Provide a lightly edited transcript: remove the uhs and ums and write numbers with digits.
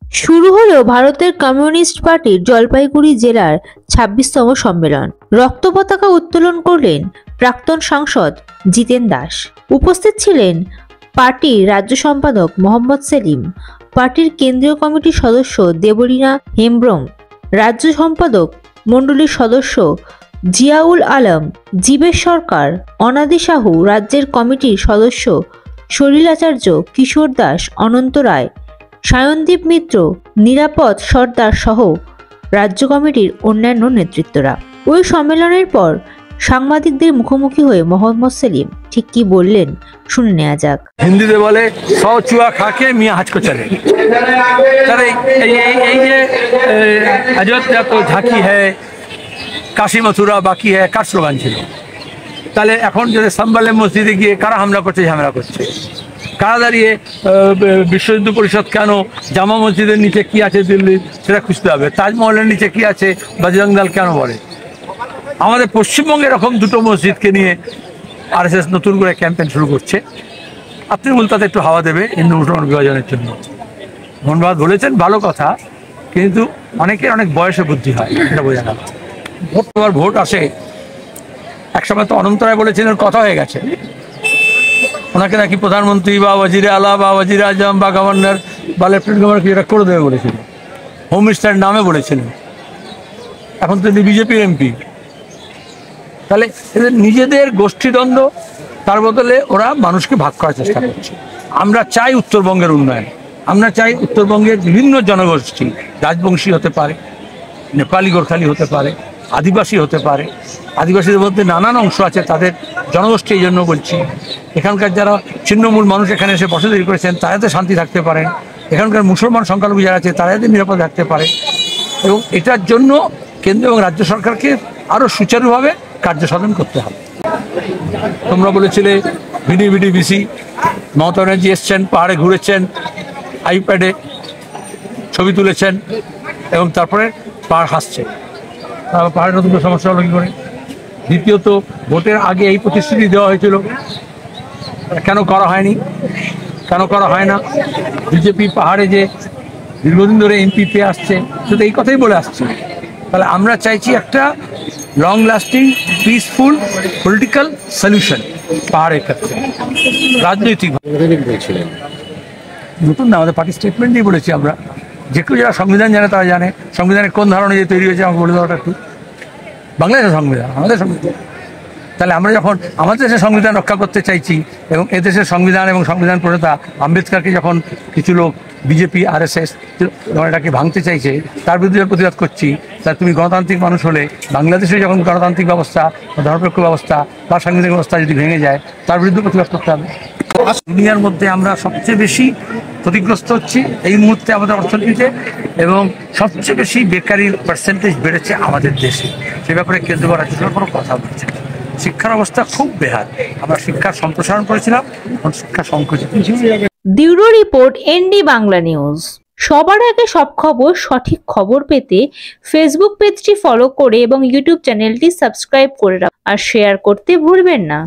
শুরু হলো ভারতের কমিউনিস্ট পার্টির জলপাইগুড়ি জেলার ২৬তম সম্মেলন। রক্ত পতাকা উত্তোলন করলেন প্রাক্তন সাংসদ জিতেন দাস। উপস্থিত ছিলেন পার্টির রাজ্য সম্পাদক মোহাম্মদ সেলিম, পার্টির কেন্দ্রীয় কমিটির সদস্য দেবলীনা হেমব্রম, রাজ্য সম্পাদক মণ্ডলীর সদস্য জিয়াউল আলম, জীবেশ সরকার, অনাদি সাহু, রাজ্যের কমিটির সদস্য সলিলাচার্য, কিশোর দাস, অনন্ত রায়, সায়নদীপ মিত্র, নিরাপদ সর্দার সহ রাজ্য কমিটির অন্যান্য নেতৃত্বরা। ওই সম্মেলনের পর সাংবাদিকদের মুখোমুখি হয়ে মোহাম্মদ সেলিম ঠিক কি বললেন শুনে নেওয়া যাক। হিন্দিতে বলে 100 চুয়া খাকে মিয়া হাজ কো চলে। তাহলে এই যে অযোধ্যা তো ঝাঁকি হ্যায়, কাশী মথুরা বাকি হ্যায়, কার স্লোগান ছিল? তাহলে এখন যদি সম্বলে মসজিদে গিয়ে কারা হামলা করছে, ঝামেলা করছে, কারা দাঁড়িয়ে বিশ্ব হিন্দু পরিষদ কেন জামা মসজিদের নিচে কি আছে দিল্লি সেটা খুঁজতে হবে, তাজমহলের নিচে কি আছে বজরং দল কেন বলে? আমাদের পশ্চিমবঙ্গে এরকম দুটো মসজিদকে নিয়ে আরএসএস নতুন করে ক্যাম্পেইন শুরু করছে। আপনি তাতে একটু হাওয়া দেবে হিন্দু মুসলমান বিভাজনের জন্য। মোহনবাদ বলেছেন ভালো কথা, কিন্তু অনেকের অনেক বয়সে বুদ্ধি হয়, এটা বোঝা গেল। ভোট আসে, একসময় তো অনন্ত রায় বলেছিলেন কথা হয়ে গেছে, ওনাকে নাকি প্রধানমন্ত্রী বা ওয়াজিরে আলা বা ওয়াজিরে আজম বা গভর্নর বা লেফটেন্যান্ট গভর্নর কি এটা করে দেবে বলেছিল, হোম মিনিস্টারের নামে বলেছিলেন। এখন তো বিজেপির এমপি। তাহলে এদের নিজেদের গোষ্ঠীদ্বন্দ্ব, তার বদলে ওরা মানুষকে ভাগ করার চেষ্টা করছে। আমরা চাই উত্তরবঙ্গের উন্নয়ন, আমরা চাই উত্তরবঙ্গের বিভিন্ন জনগোষ্ঠী, রাজবংশী হতে পারে, নেপালি গোর্খালি হতে পারে, আদিবাসী হতে পারে, আদিবাসীদের মধ্যে নানান অংশ আছে, তাদের জনগোষ্ঠী এই জন্য বলছি। এখানকার যারা ছিন্নমূল মানুষ এখানে এসে বসতি করেছেন তারা যাতে শান্তি থাকতে পারেন, এখানকার মুসলমান সংখ্যালঘু যারা আছে তারা যাতে নিরাপদ থাকতে পারে, এবং এটার জন্য কেন্দ্র এবং রাজ্য সরকারকে আরও সুচারুভাবে কার্য সাধন করতে হবে। তোমরা বলেছিলে ভিডি বিসি, মমতা ব্যানার্জি এসছেন, পাহাড়ে ঘুরেছেন, আইপ্যাডে ছবি তুলেছেন এবং তারপরে পাহাড় হাসছে। পাহাড়ের নতুন সমস্যা হলো কী করে? দ্বিতীয়ত, ভোটের আগে এই প্রতিশ্রুতি দেওয়া হয়েছিল, কেন করা হয়নি, কেন করা হয় না? বিজেপি পাহাড়ে যে দীর্ঘদিন ধরে এমপি পেয়ে আসছে, শুধু এই কথাই বলে আসছে। তাহলে আমরা চাইছি একটা long lasting peaceful political solution পাহাড়ের ক্ষেত্রে। রাজনৈতিক বলছিলেন নতুন না, আমাদের পার্টি স্টেটমেন্টেই বলেছি আমরা, যে কেউ যারা সংবিধান জানে তারা জানে সংবিধানের কোন ধারণা যে তৈরি হয়েছে, আমাকে বলে দেওয়াটা একটু। বাংলাদেশের সংবিধান, আমাদের সংবিধান। তাহলে আমরা যখন আমাদের দেশের সংবিধান রক্ষা করতে চাইছি এবং এদেশের সংবিধান এবং সংবিধান প্রণেতা আম্বেদকরকে যখন কিছু লোক বিজেপি আরএসএস এটাকে ভাঙতে চাইছে, তার বিরুদ্ধে প্রতিবাদ করছি। তা তুমি গণতান্ত্রিক মানুষ হলে বাংলাদেশে যখন গণতান্ত্রিক ব্যবস্থা বা ধর্মনিরপেক্ষ ব্যবস্থা বা সাংবিধানিক ব্যবস্থা যদি ভেঙে যায়, তার বিরুদ্ধে প্রতিবাদ করতে হবে। দুনিয়ার মধ্যে আমরা সবচেয়ে বেশি ক্ষতিগ্রস্ত হচ্ছি এই মুহূর্তে আমাদের অর্থনীতিতে, এবং সবচেয়ে বেশি বেকারির পার্সেন্টেজ বেড়েছে আমাদের দেশে। সে ব্যাপারে কেন্দ্র বা রাজ্য সরকার কোনো কথা বলছে না। শিক্ষার অবস্থা খুব বেহাল। আমরা শিক্ষার সম্প্রসারণ করেছিলাম, এখন শিক্ষা সংকুচিত। Bureau report, ND Bangla news. সবার আগে সব খবর, সঠিক খবর পেতে ফেসবুক পেজটি ফলো করে এবং ইউটিউব চ্যানেলটি সাবস্ক্রাইব করে রাখুন আর শেয়ার করতে ভুলবেন না।